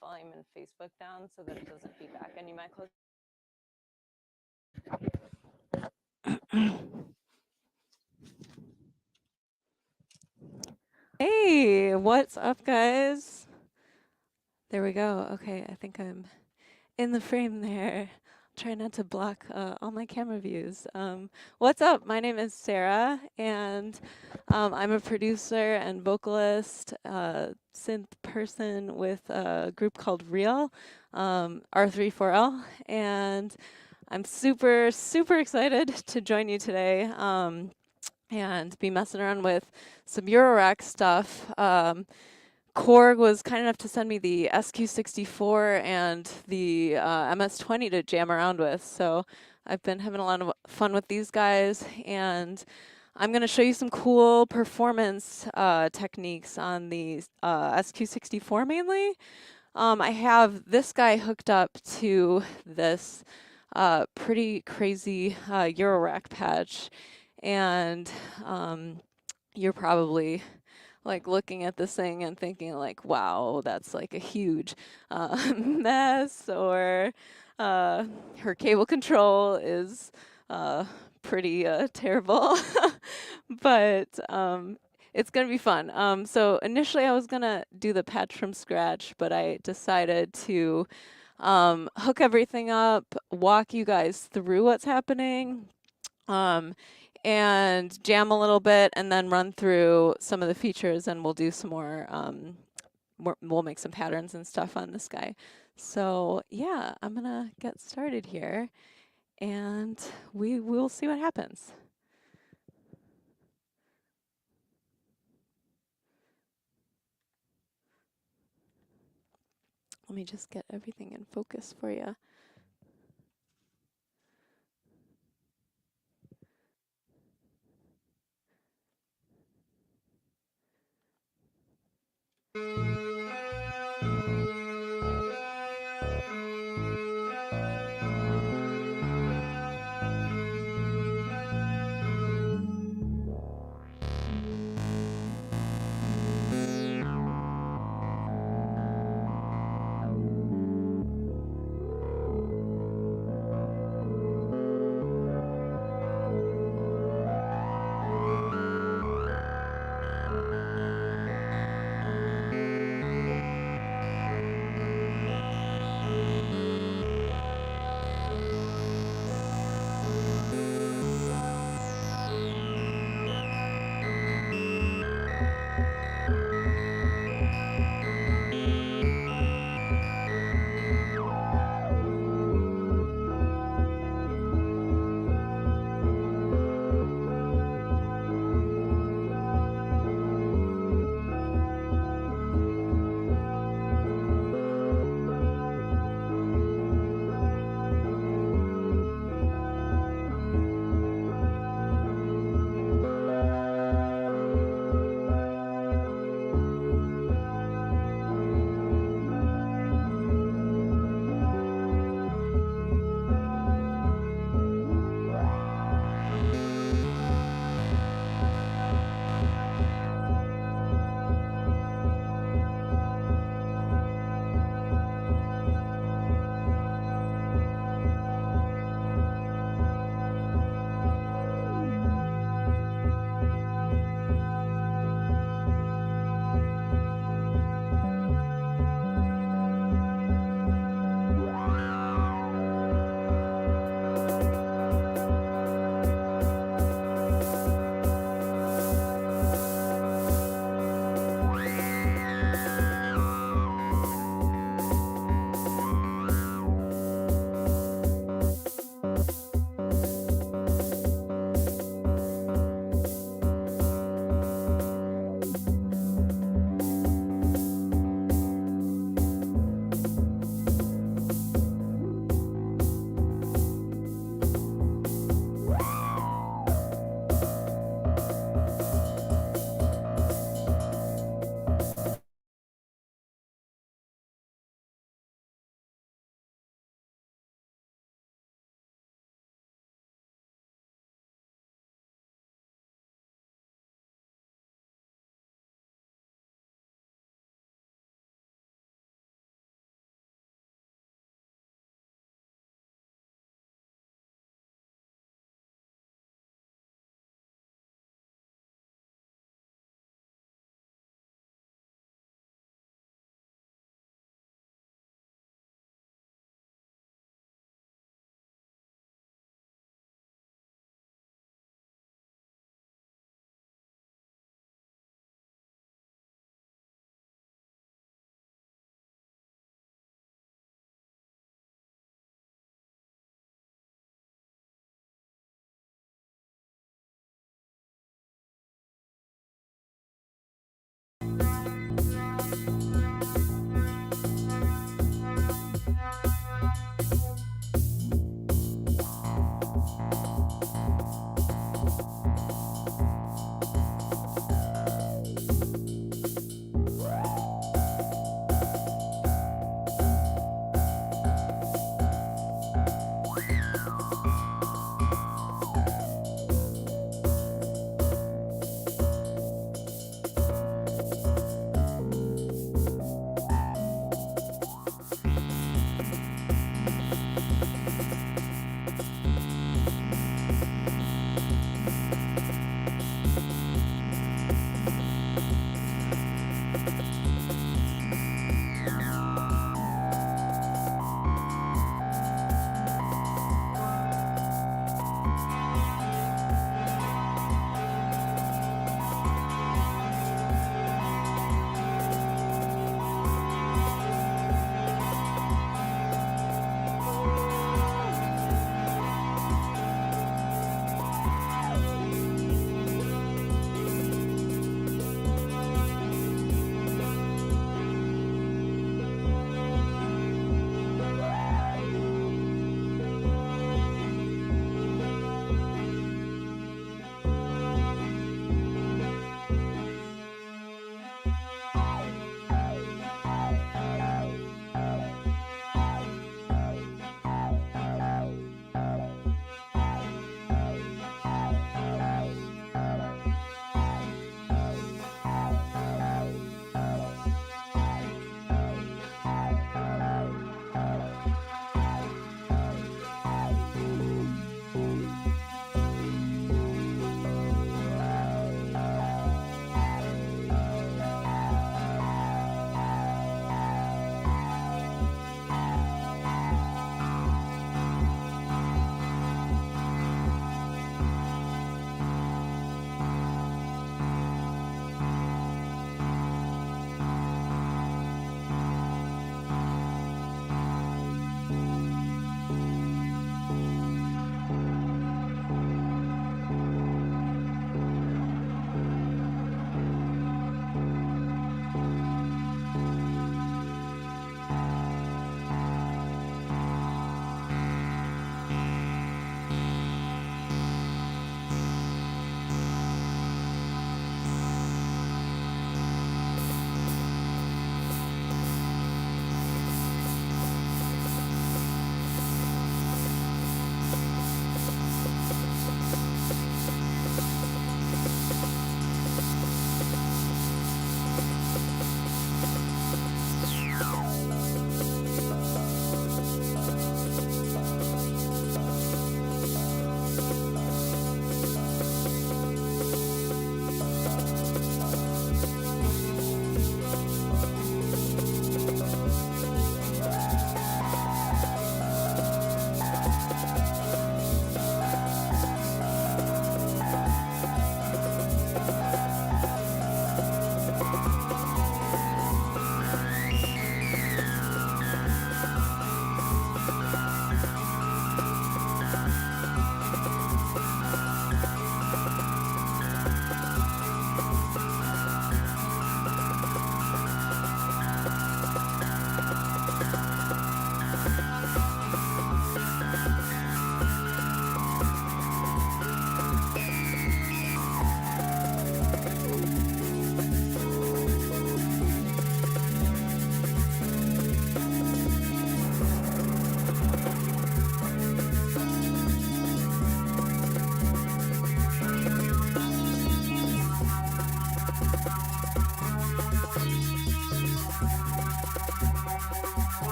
volume in Facebook down so that it doesn't feedback. And you might close. Hey, what's up, guys? There we go. Okay, I think I'm in the frame there. Try not to block all my camera views. What's up? My name is Sarah, and I'm a producer and vocalist, synth person with a group called Real, R34L, and I'm super, super excited to join you today and be messing around with some Eurorack stuff. Korg was kind enough to send me the SQ-64 and the MS-20 to jam around with. So I've been having a lot of fun with these guys, and I'm going to show you some cool performance techniques on the SQ-64 mainly. I have this guy hooked up to this pretty crazy Eurorack patch, and you're probably like looking at this thing and thinking like, wow, that's like a huge mess, or her cable control is pretty terrible, but it's gonna be fun. So initially I was gonna do the patch from scratch, but I decided to hook everything up, walk you guys through what's happening, and jam a little bit, and then run through some of the features, and we'll do some more, we'll make some patterns and stuff on this guy. So yeah, I'm gonna get started here, and we will see what happens. Let me just get everything in focus for you.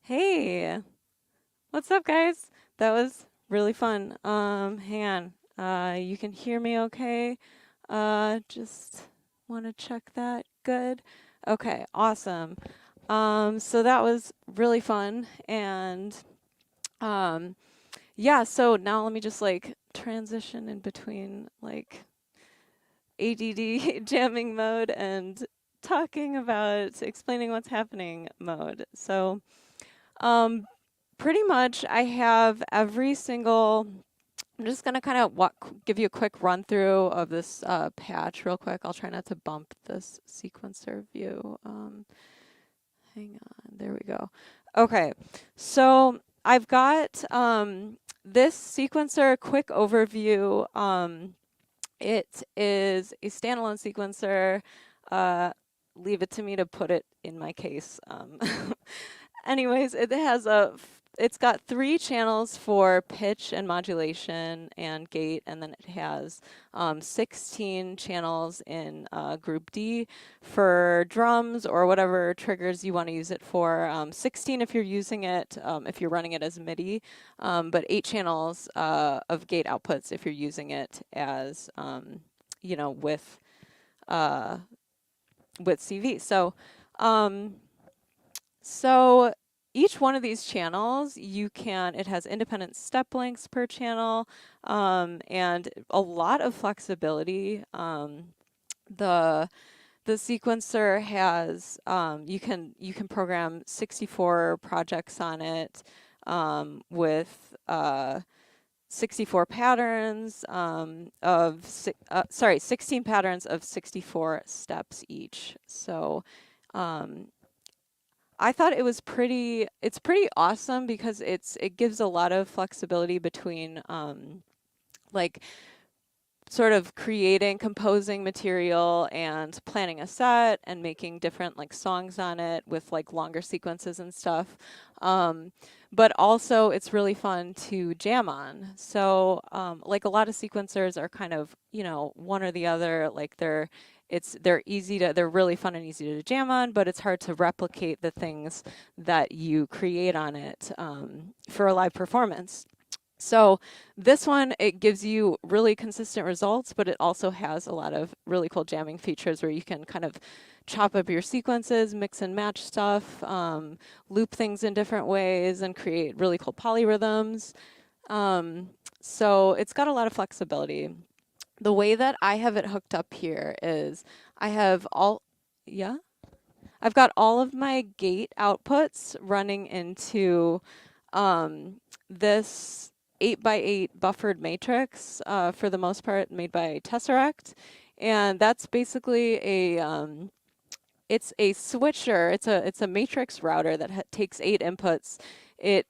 Hey, what's up, guys? That was really fun. Hang on. You can hear me okay? Just want to check that. Good. Okay, awesome. So that was really fun, and um, yeah. So now let me just like transition in between like ADD jamming mode and talking about explaining what's happening mode. So, um, pretty much I have every single, I'm just gonna kind of give you a quick run through of this patch real quick. I'll try not to bump this sequencer view. Hang on, there we go. Okay, so I've got this sequencer quick overview. It is a standalone sequencer. Leave it to me to put it in my case. Anyways, it's got 3 channels for pitch and modulation and gate, and then it has 16 channels in group D for drums or whatever triggers you want to use it for. 16 if you're using it, if you're running it as MIDI, but 8 channels of gate outputs if you're using it as, you know, with CV. So each one of these channels, it has independent step lengths per channel, and a lot of flexibility. The sequencer has, you can program 64 projects on it, with 64 patterns 16 patterns of 64 steps each. So I thought it's pretty awesome because it gives a lot of flexibility between like sort of composing material and planning a set and making different like songs on it with like longer sequences and stuff. But also it's really fun to jam on. So like a lot of sequencers are kind of, you know, one or the other, like they're really fun and easy to jam on, but it's hard to replicate the things that you create on it for a live performance. So this one, it gives you really consistent results, but it also has a lot of really cool jamming features where you can kind of chop up your sequences, mix and match stuff, loop things in different ways, and create really cool polyrhythms. So it's got a lot of flexibility. The way that I have it hooked up here is I've got all of my gate outputs running into this 8x8 buffered matrix, for the most part made by Tesseract. And that's basically it's a switcher. It's a matrix router that takes 8 inputs. It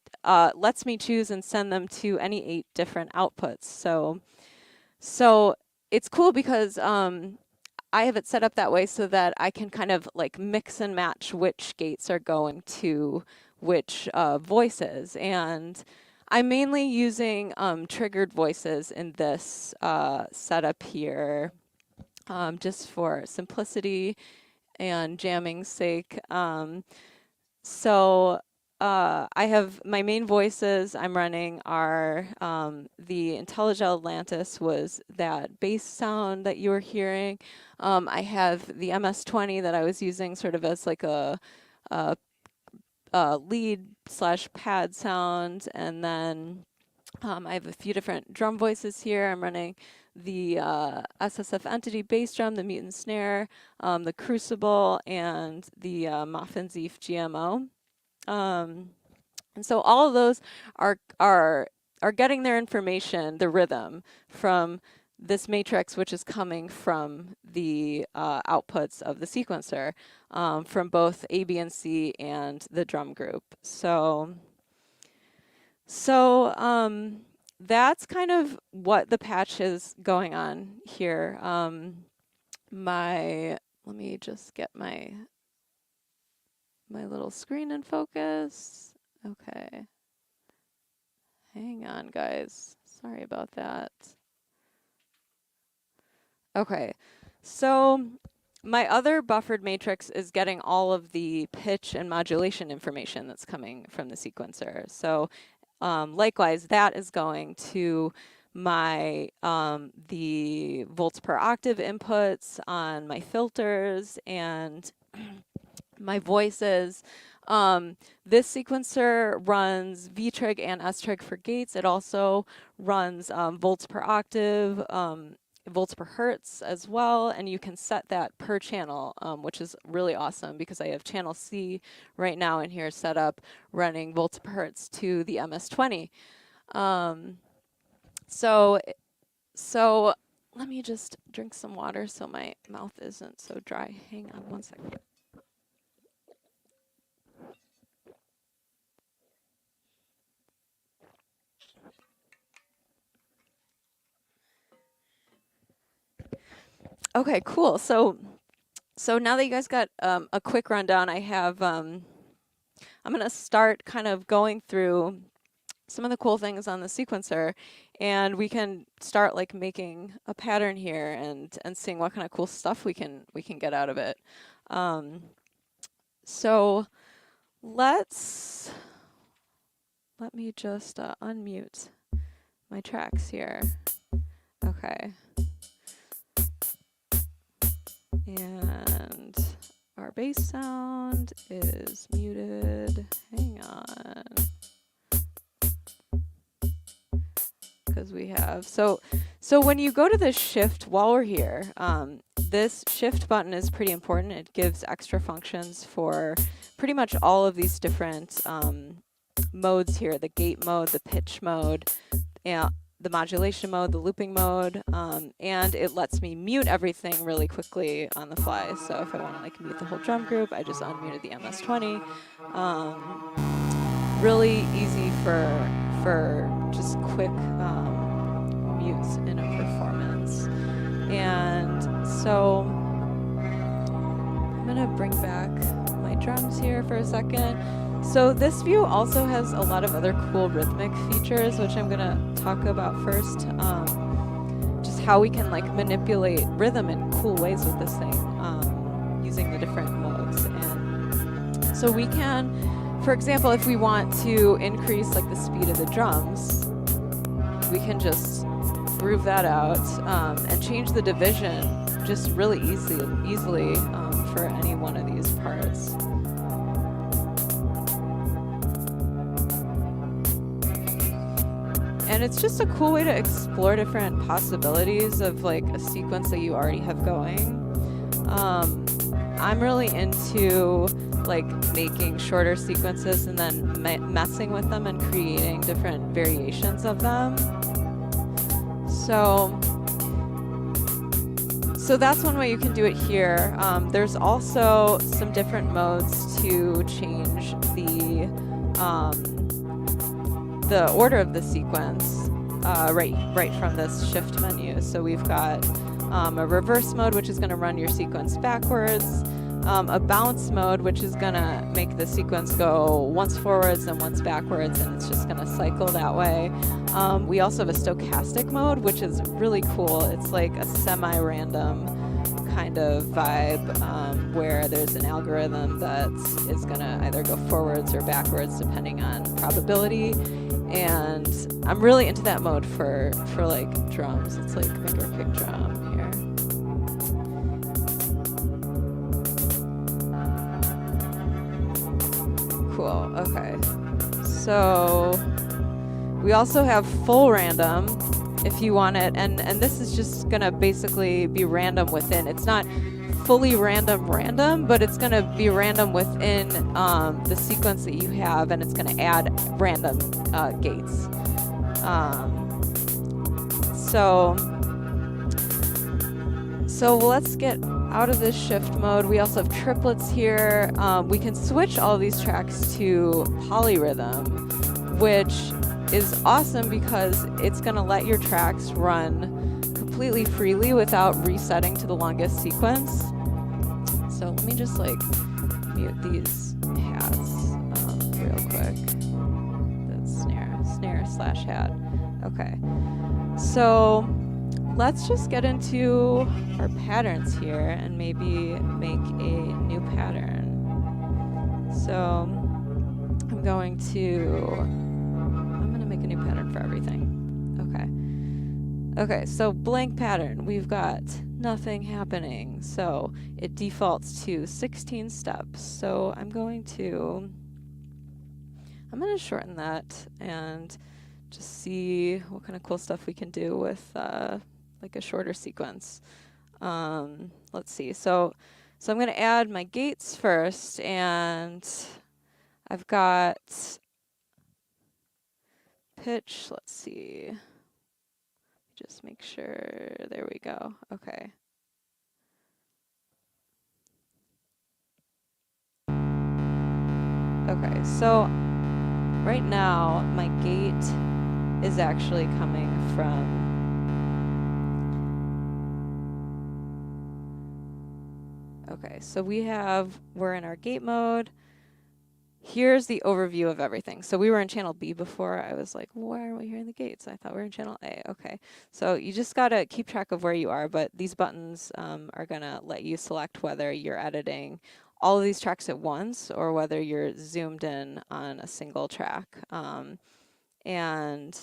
lets me choose and send them to any 8 different outputs. So it's cool because I have it set up that way so that I can kind of like mix and match which gates are going to which voices. And I'm mainly using triggered voices in this setup here, just for simplicity and jamming's sake. I have my main voices I'm running are the IntelliGel Atlantis was that bass sound that you were hearing. I have the MS-20 that I was using sort of as like a lead / pad sound, and then I have a few different drum voices here. I'm running the SSF Entity bass drum, the Mutant Snare, the Crucible, and the Muffin Zeef GMO. And so all of those are getting their information, the rhythm, from this matrix, which is coming from the outputs of the sequencer, from both A, B, and C and the drum group. So that's kind of what the patch is going on here. Let me just get my little screen in focus. Okay. Hang on, guys. Sorry about that. Okay. So my other buffered matrix is getting all of the pitch and modulation information that's coming from the sequencer. So likewise, that is going to my the volts per octave inputs on my filters and my voices. This sequencer runs V-trig and S-trig for gates. It also runs volts per octave, volts per hertz as well, and you can set that per channel, which is really awesome because I have channel C right now in here set up running volts per hertz to the MS-20. So let me just drink some water so my mouth isn't so dry. Hang on one second. Okay, cool. So now that you guys got a quick rundown, I have I'm gonna start kind of going through some of the cool things on the sequencer, and we can start like making a pattern here and seeing what kind of cool stuff we can get out of it. So let me just unmute my tracks here. Okay. And our bass sound is muted. Hang on. Because we have, so when you go to the shift while we're here, this shift button is pretty important. It gives extra functions for pretty much all of these different modes here, the gate mode, the pitch mode, and the modulation mode, the looping mode, and it lets me mute everything really quickly on the fly. So if I want to like mute the whole drum group, I just unmuted the MS-20. Really easy for just quick mutes in a performance. And so I'm gonna bring back my drums here for a second. So this view also has a lot of other cool rhythmic features, which I'm gonna talk about first. Just how we can like manipulate rhythm in cool ways with this thing, using the different modes. And so we can, for example, if we want to increase like the speed of the drums, we can just groove that out and change the division just really easily for any one of these parts. And it's just a cool way to explore different possibilities of like a sequence that you already have going. I'm really into like making shorter sequences and then messing with them and creating different variations of them. So that's one way you can do it here. There's also some different modes to change the order of the sequence right from this shift menu. So we've got a reverse mode, which is going to run your sequence backwards, a bounce mode, which is going to make the sequence go once forwards and once backwards, and it's just going to cycle that way. We also have a stochastic mode, which is really cool. It's like a semi-random kind of vibe where there's an algorithm that is going to either go forwards or backwards depending on probability. And I'm really into that mode for like drums. It's like finger pick drum here. Cool, okay. So we also have full random if you want it, and this is just gonna basically be random within. It's not fully random, but it's gonna be random within the sequence that you have, and it's gonna add random gates. So let's get out of this shift mode. We also have triplets here. We can switch all these tracks to polyrhythm, which is awesome because it's gonna let your tracks run completely freely without resetting to the longest sequence. So let me just like mute these hats real quick. That's snare/hat. Okay. So let's just get into our patterns here and maybe make a new pattern. So I'm going to make a new pattern for everything. Okay, so blank pattern. We've got nothing happening. So it defaults to 16 steps. So I'm going to shorten that and just see what kind of cool stuff we can do with like a shorter sequence. Let's see. So I'm going to add my gates first, and I've got pitch. Let's see. Just make sure. There we go. Okay. Okay, so right now my gate is actually coming from okay, so we're in our gate mode. Here's the overview of everything. So we were in channel B before. I was like, why are we hearing the gates? I thought we were in channel A. Okay. So you just got to keep track of where you are, but these buttons are going to let you select whether you're editing all of these tracks at once or whether you're zoomed in on a single track. And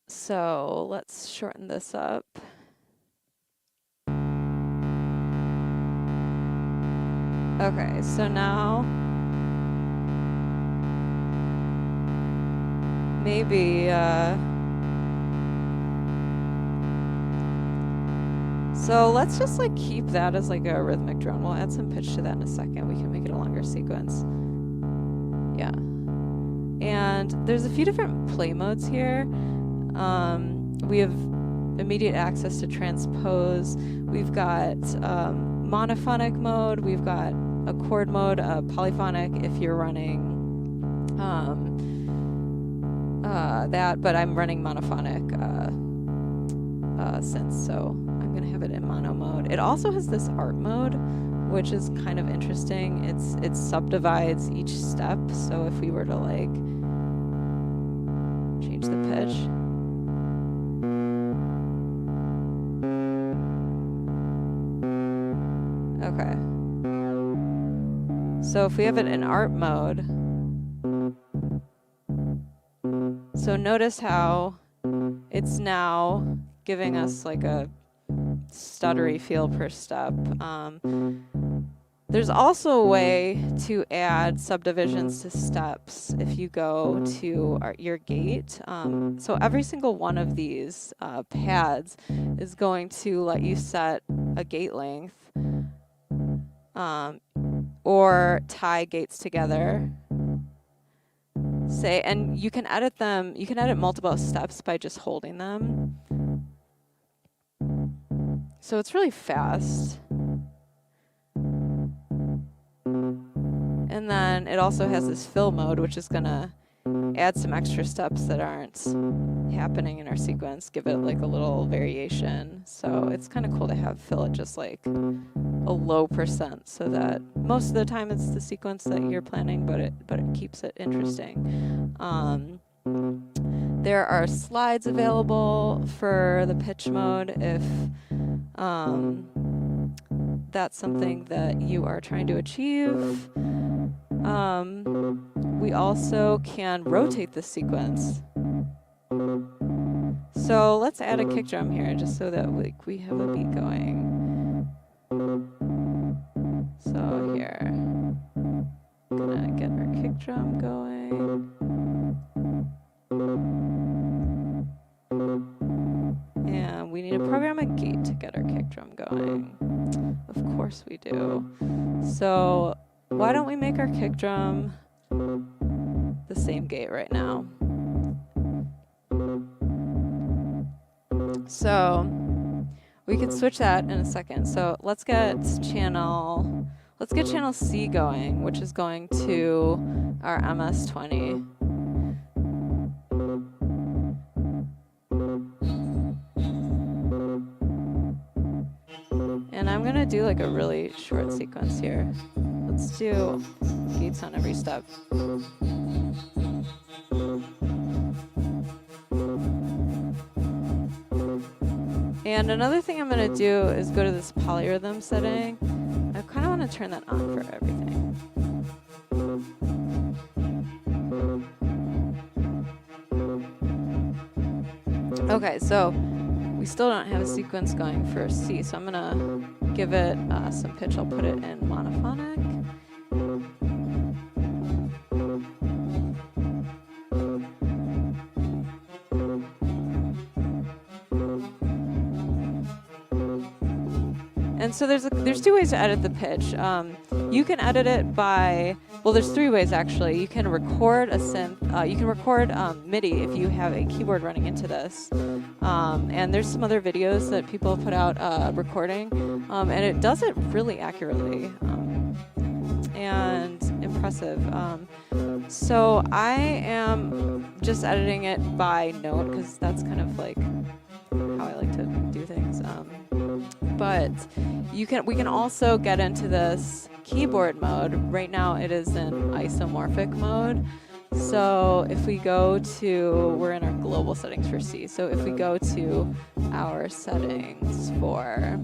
so let's shorten this up. Okay, so now maybe so let's just like keep that as like a rhythmic drone. We'll add some pitch to that in a second. We can make it a longer sequence. Yeah. And there's a few different play modes here. We have immediate access to transpose. We've got monophonic mode. We've got a chord mode, polyphonic if you're running that, but I'm running monophonic synths, so I'm going to have it in mono mode. It also has this art mode, which is kind of interesting. It subdivides each step, so if we were to like change the pitch. Okay. So if we have it in art mode, so notice how it's now giving us like a stuttery feel per step. There's also a way to add subdivisions to steps if you go to your gate. So every single one of these pads is going to let you set a gate length or tie gates together. And you can edit them, you can edit multiple steps by just holding them. So it's really fast. And then it also has this fill mode, which is gonna add some extra steps that aren't happening in our sequence, give it like a little variation. So it's kind of cool to have fill at just like a low percent, so that most of the time it's the sequence that you're planning, but it keeps it interesting. There are slides available for the pitch mode if that's something that you are trying to achieve. We also can rotate the sequence. So let's add a kick drum here just so that we have a beat going. So here, gonna get our kick drum going. And we need to program a gate to get our kick drum going. Of course we do. So why don't we make our kick drum the same gate right now? So we can switch that in a second. So let's get channel C going, which is going to our MS-20. And I'm gonna do like a really short sequence here. Let's do gates on every step. And another thing I'm going to do is go to this polyrhythm setting. I kind of want to turn that on for everything. Okay, so we still don't have a sequence going for C, so I'm going to give it some pitch. I'll put it in monophonic. And so there's two ways to edit the pitch. You can edit it by, well, there's three ways actually. You can record a synth. You can record MIDI if you have a keyboard running into this. And there's some other videos that people put out recording, and it does it really accurately and impressive. So I am just editing it by note because that's kind of like how I like to do things. But we can also get into this keyboard mode. Right now it is in isomorphic mode. So if we go to, we're in our global settings for C. So if we go to our settings for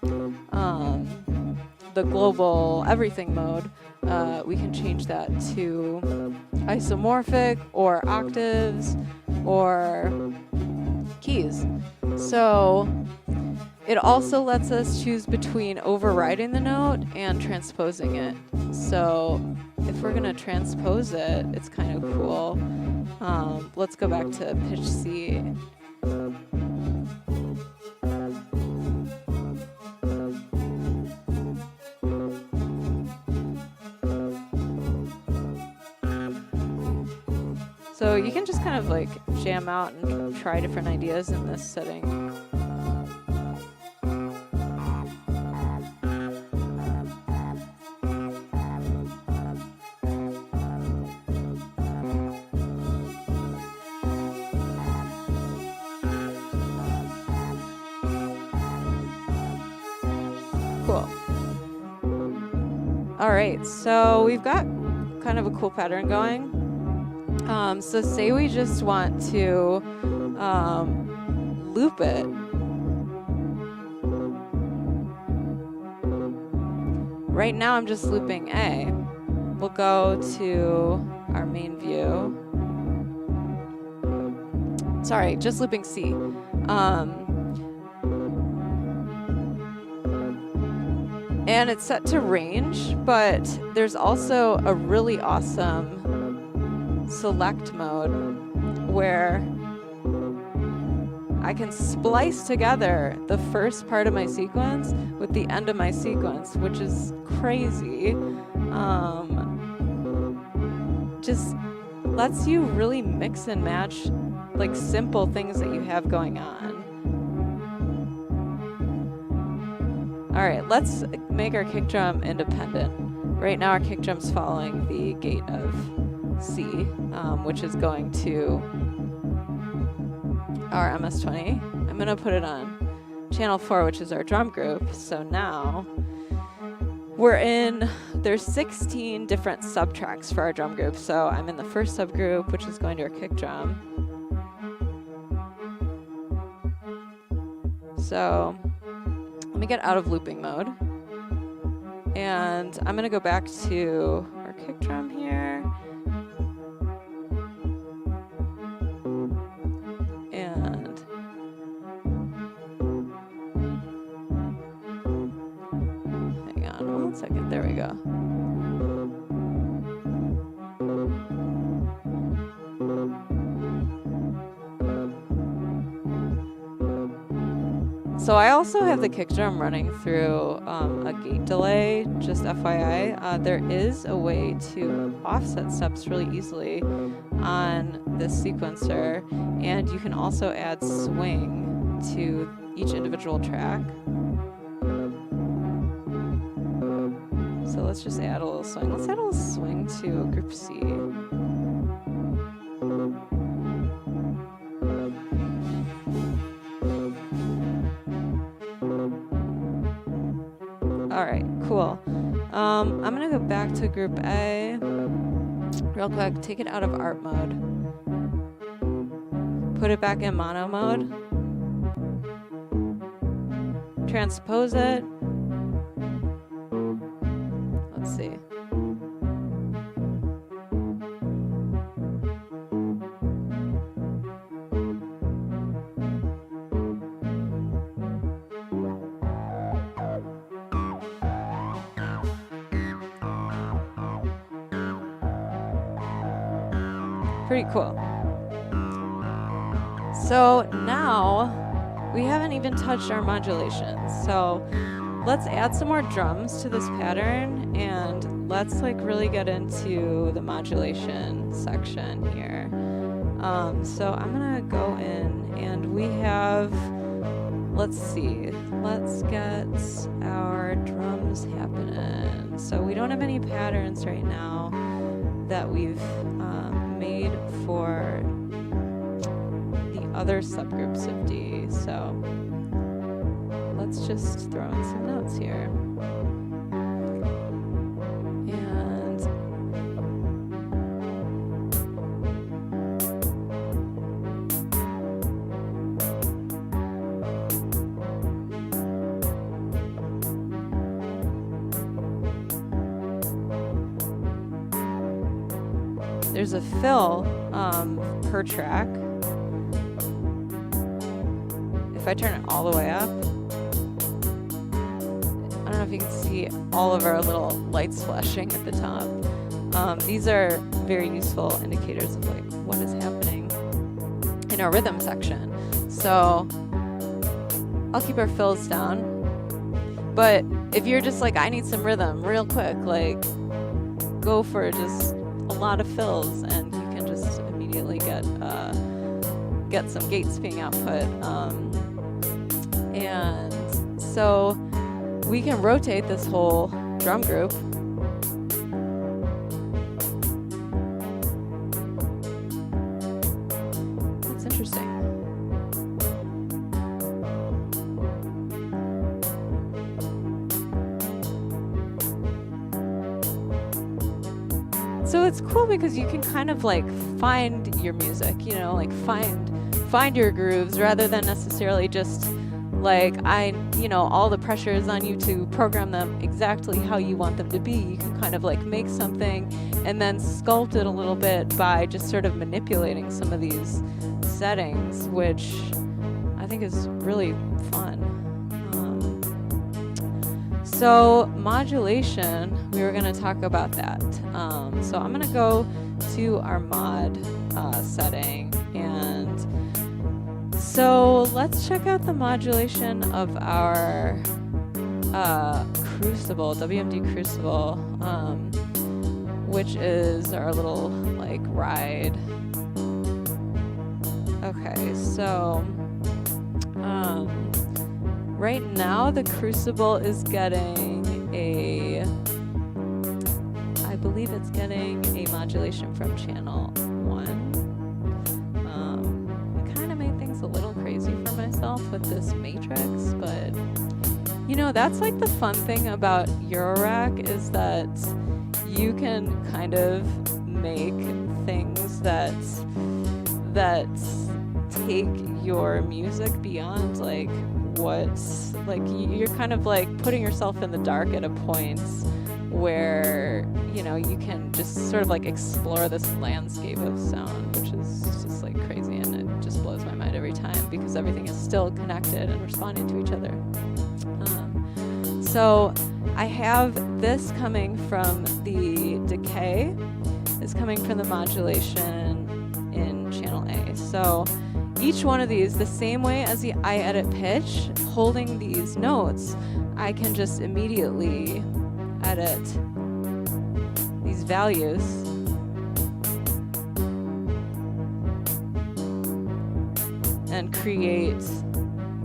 the global everything mode, we can change that to isomorphic or octaves or keys. So it also lets us choose between overriding the note and transposing it. So if we're going to transpose it, it's kind of cool. Let's go back to pitch C. So you can just kind of like jam out and try different ideas in this setting. Cool. All right, so we've got kind of a cool pattern going. So say we just want to loop it. Right now I'm just looping A. We'll go to our main view. Sorry, just looping C. And it's set to range, but there's also a really awesome select mode where I can splice together the first part of my sequence with the end of my sequence, which is crazy. Just lets you really mix and match like simple things that you have going on. All right, let's make our kick drum independent. Right now our kick drum's following the gate of C, which is going to our MS-20. I'm gonna put it on channel 4, which is our drum group. So now there's 16 different subtracks for our drum group. So I'm in the first subgroup, which is going to our kick drum. So let me get out of looping mode. And I'm gonna go back to our kick drum here. And hang on 1 second, there we go. So I also have the kick drum running through a gate delay, just FYI. There is a way to offset steps really easily on this sequencer, and you can also add swing to each individual track. So let's just add a little swing. Let's add a little swing to group C. All right, cool. I'm gonna go back to group A real quick, take it out of art mode, put it back in mono mode. transpose it. Let's see. Pretty cool. So now we haven't even touched our modulation. So let's add some more drums to this pattern and let's like really get into the modulation section here. So I'm gonna go in and we have, let's see, let's get our drums happening. So we don't have any patterns right now that we've made for the other subgroups of D. So let's just throw in some notes here. And there's a fill per track. If I turn it all the way up, I don't know if you can see all of our little lights flashing at the top. These are very useful indicators of like what is happening in our rhythm section. So I'll keep our fills down. But if you're just like, I need some rhythm real quick, like go for just a lot of fills and you can just immediately get some gates being output. And so we can rotate this whole drum group. That's interesting. So it's cool because you can kind of like find your music, you know, like find your grooves rather than necessarily just like all the pressure is on you to program them exactly how you want them to be. You can kind of like make something and then sculpt it a little bit by just sort of manipulating some of these settings, which I think is really fun. So modulation, we were going to talk about that. So I'm going to go to our mod setting, and so let's check out the modulation of our Crucible, WMD Crucible, which is our little like ride. Okay, so right now the Crucible is getting I believe it's getting a modulation from channel 1. I kind of made things a little crazy for myself with this matrix, but you know, that's like the fun thing about Eurorack is that you can kind of make things that take your music beyond like what's like you're kind of like putting yourself in the dark at a point where you know you can just sort of like explore this landscape of sound, which is just like crazy, and it just blows my mind every time because everything is still connected and responding to each other. So I have this coming from the decay, is coming from the modulation in channel A. So each one of these, the same way as the I edit pitch, holding these notes, I can just immediately edit these values and create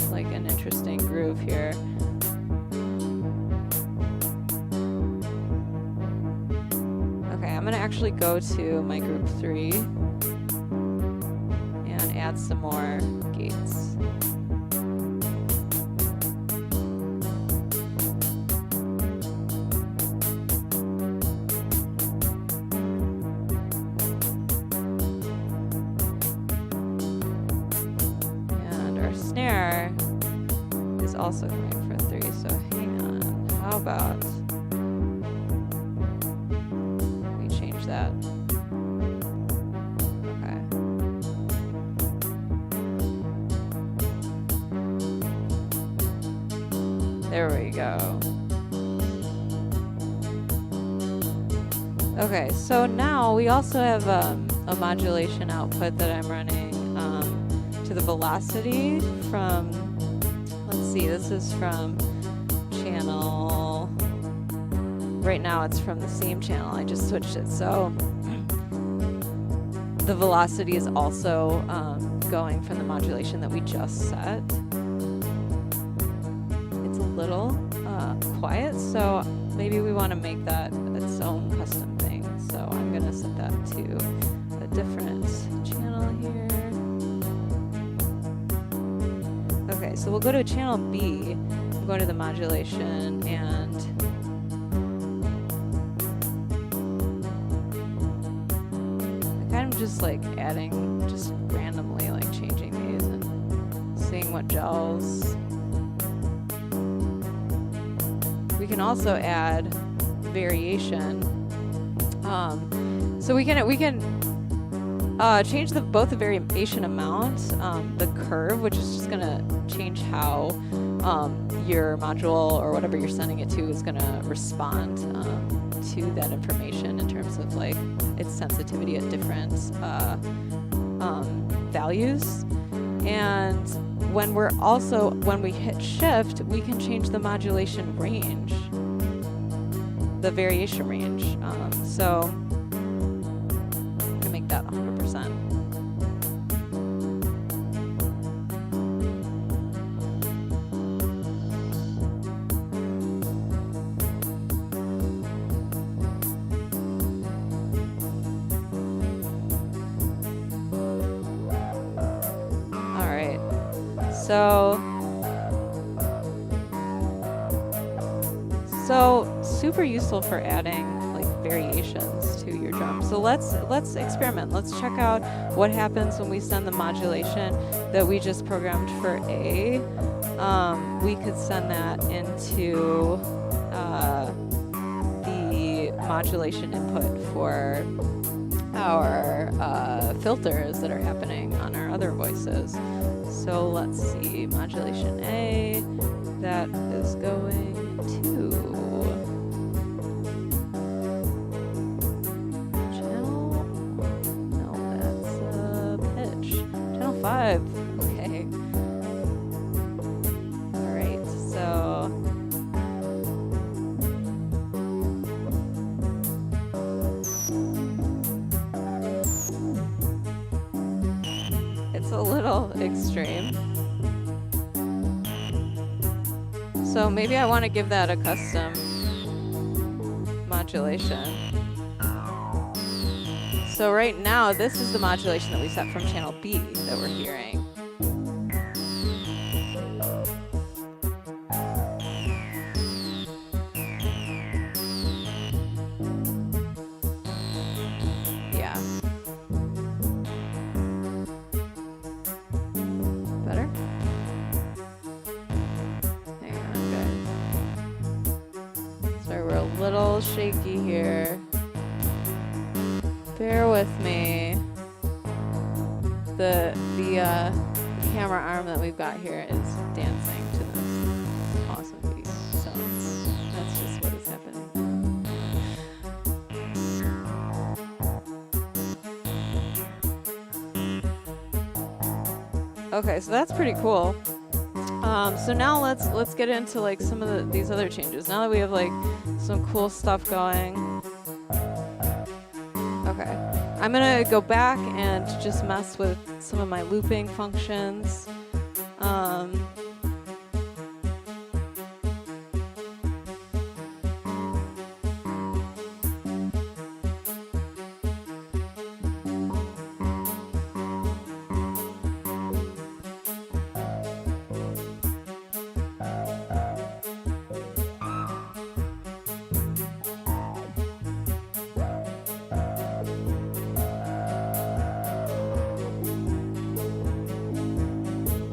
like an interesting groove here. Okay, I'm gonna actually go to my group 3 and add some more gates. And our snare is also coming from about we change that? Okay. There we go. Okay, so now we also have a modulation output that I'm running to the velocity from, let's see, this is from channel, right now it's from the same channel, I just switched it. So the velocity is also going from the modulation that we just set. It's a little quiet, so maybe we want to make that its own custom thing. So I'm going to set that to a different channel here. Okay, so we'll go to channel B, we'll go to the modulation, and I'm kind of just like adding, just randomly like changing these and seeing what gels. We can also add variation. So we can change both the variation amount, the curve, which is just gonna change how your module or whatever you're sending it to is gonna respond to that information in terms of like its sensitivity at different values. And when we hit shift, we can change the modulation range, the variation range. So I'm gonna make that 100%. So super useful for adding like variations to your drum. So let's experiment. Let's check out what happens when we send the modulation that we just programmed for A. We could send that into the modulation input for our filters that are happening on our other voices. So let's see, modulation A, that is going to channel, no, that's pitch, channel 5, okay. All right, so it's a little extreme. So maybe I want to give that a custom modulation. So right now, this is the modulation that we set from channel B that we're hearing. Yeah. Better? Sorry, we're a little shaky here. Bear with me. The camera arm that we've got here is dancing to this awesome beat. So that's just what is happening. Okay, so that's pretty cool. So now let's get into like some of these other changes. Now that we have like some cool stuff going. Okay, I'm gonna go back and just mess with some of my looping functions.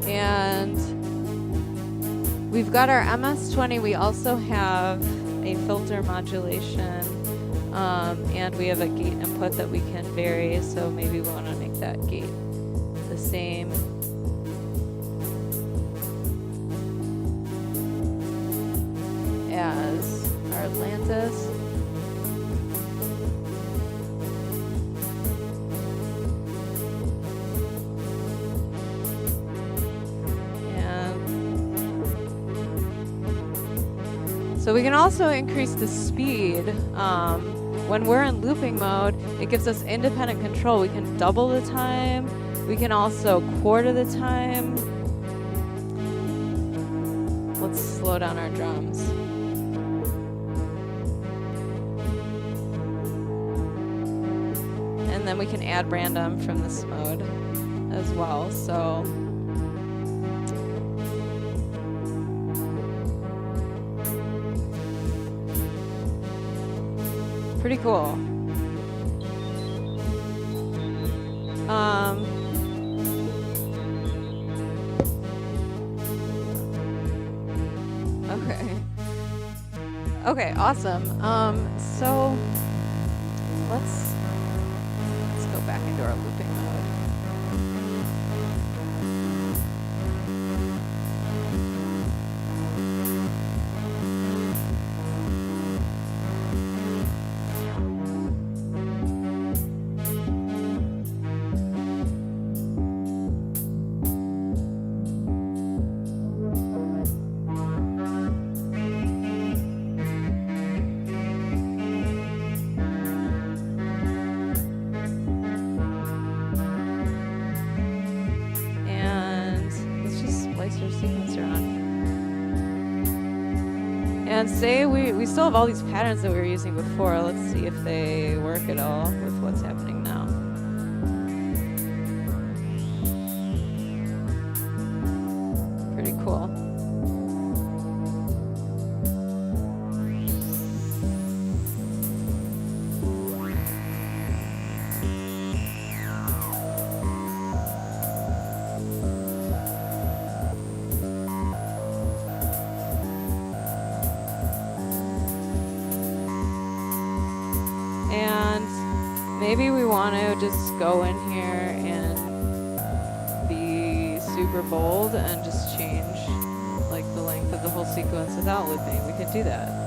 And we've got our MS-20. We also have a filter modulation, and we have a gate input that we can vary, so maybe we want to make that gate the same. As our Atlantis. So we can also increase the speed. When we're in looping mode, it gives us independent control. We can double the time. We can also quarter the time. Let's slow down our drums. And then we can add random from this mode as well. So pretty cool. Okay, awesome. So let's go back into our looping mode. And say we still have all these patterns that we were using before. Let's see if they work at all with what's happening now. Pretty cool. Maybe we want to just go in here and be super bold and just change like the length of the whole sequence without looping. We could do that.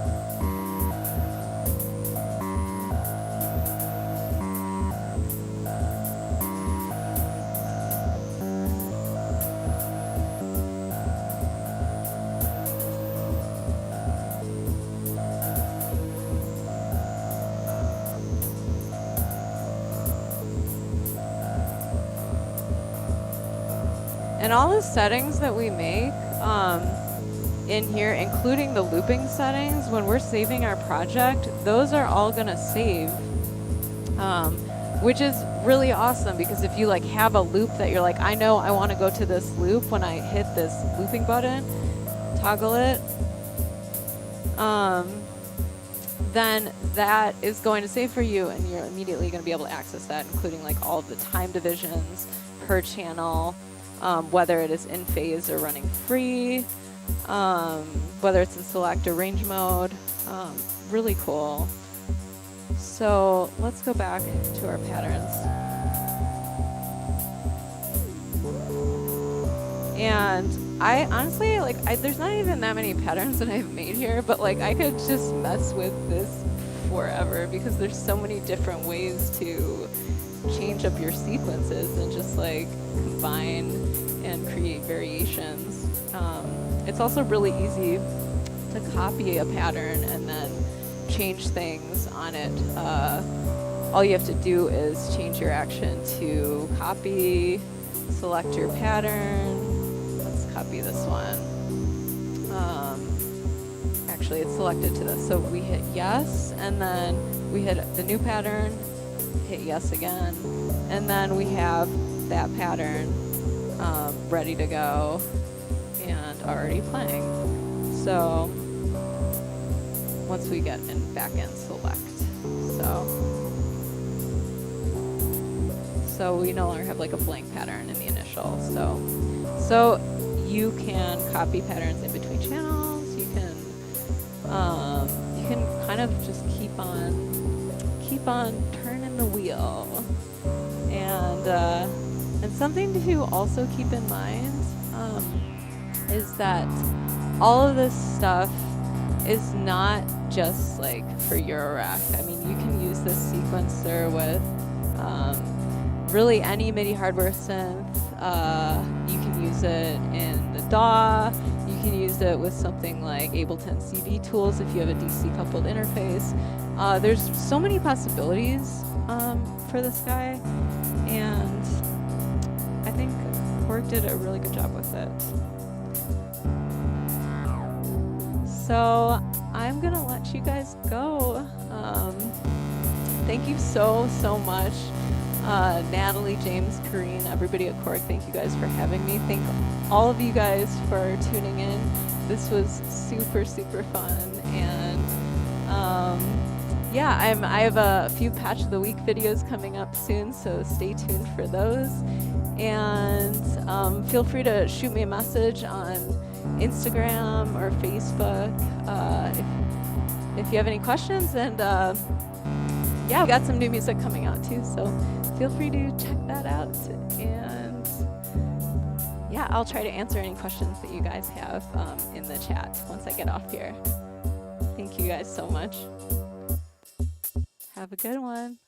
And all the settings that we make in here, including the looping settings, when we're saving our project, those are all gonna save, which is really awesome because if you like have a loop that you're like, I know I wanna go to this loop when I hit this looping button, toggle it, then that is going to save for you and you're immediately gonna be able to access that, including like all of the time divisions per channel, whether it is in phase or running free, whether it's in select or range mode. Really cool. So let's go back to our patterns. And I honestly, there's not even that many patterns that I've made here, but like I could just mess with this forever because there's so many different ways to change up your sequences and just like combine and create variations. It's also really easy to copy a pattern and then change things on it. All you have to do is change your action to copy, select your pattern. Let's copy this one. Actually, it's selected to this. So we hit yes, and then we hit the new pattern, hit yes again, and then we have that pattern ready to go and already playing. So once we get back in select, so we no longer have like a blank pattern in the initial. So you can copy patterns in between channels. You can kind of just keep on turning the wheel. And something to also keep in mind is that all of this stuff is not just like for Eurorack. I mean, you can use this sequencer with really any MIDI hardware synth. You can use it in the DAW. You can use it with something like Ableton CV tools if you have a DC coupled interface. There's so many possibilities for this guy, and I think Korg did a really good job with it. So I'm gonna let you guys go. Thank you so much. Natalie, James, Kareen, everybody at Korg, thank you guys for having me. Thank all of you guys for tuning in. This was super fun, and yeah, I have a few Patch of the Week videos coming up soon, so stay tuned for those. And feel free to shoot me a message on Instagram or Facebook if you have any questions. And yeah, we got some new music coming out too, so feel free to check that out. And yeah, I'll try to answer any questions that you guys have in the chat once I get off here. Thank you guys so much. Have a good one.